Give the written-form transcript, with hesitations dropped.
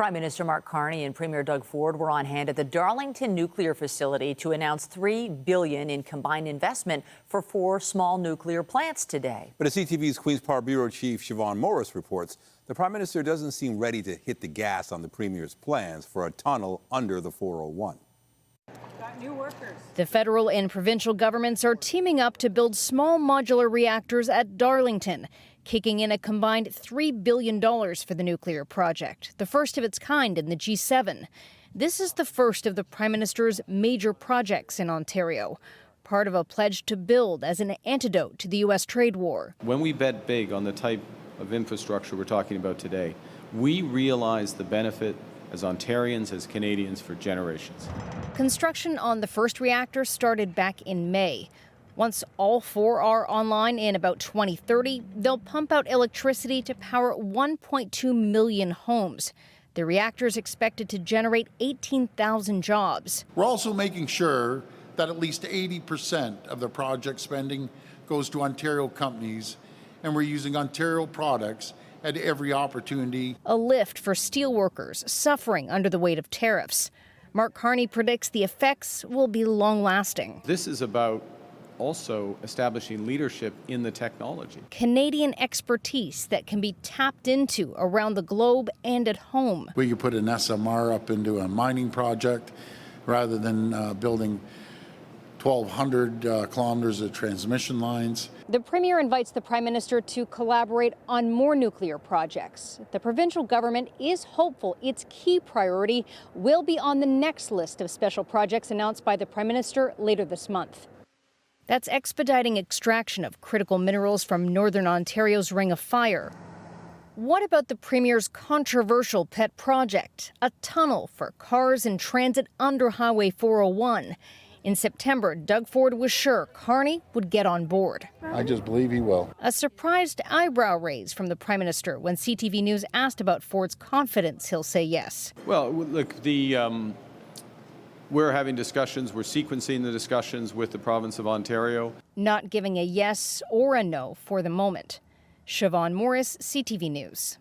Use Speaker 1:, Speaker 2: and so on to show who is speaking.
Speaker 1: Prime Minister Mark Carney and Premier Doug Ford were on hand at the Darlington nuclear facility to announce $3 billion in combined investment for 4 small nuclear plants today.
Speaker 2: But as CTV's Queen's Park Bureau Chief Siobhan Morris reports, the Prime Minister doesn't seem ready to hit the gas on the Premier's plans for a tunnel under the 401.
Speaker 1: New workers.
Speaker 3: The federal and provincial governments are teaming up to build small modular reactors at Darlington, kicking in a combined $3 billion for the nuclear project, the first of its kind in the G7. This is the first of the Prime Minister's major projects in Ontario, part of a pledge to build as an antidote to the U.S. trade war.
Speaker 4: When we bet big on the type of infrastructure we're talking about today, we realize the benefit as Ontarians, as Canadians, for generations.
Speaker 3: Construction on the first reactor started back in May. Once all 4 are online in about 2030, they'll pump out electricity to power 1.2 million homes. The reactor is expected to generate 18,000 jobs.
Speaker 5: We're also making sure that at least 80% of the project spending goes to Ontario companies, and we're using Ontario products at every opportunity.
Speaker 3: A lift for steelworkers suffering under the weight of tariffs. Mark Carney predicts the effects will be long-lasting.
Speaker 4: This is about also establishing leadership in the technology.
Speaker 3: Canadian expertise that can be tapped into around the globe and at home.
Speaker 5: We could put an SMR up into a mining project rather than building 1,200 kilometers of transmission lines.
Speaker 3: The Premier invites the Prime Minister to collaborate on more nuclear projects. The provincial government is hopeful its key priority will be on the next list of special projects announced by the Prime Minister later this month. That's expediting extraction of critical minerals from Northern Ontario's Ring of Fire. What about the Premier's controversial pet project, a tunnel for cars in transit under Highway 401? In September, Doug Ford was sure Carney would get on board.
Speaker 5: I just believe he will.
Speaker 3: A surprised eyebrow raise from the Prime Minister when CTV News asked about Ford's confidence he'll say yes.
Speaker 4: Well, look, we're having discussions, we're sequencing the discussions with the province of Ontario.
Speaker 3: Not giving a yes or a no for the moment. Siobhan Morris, CTV News.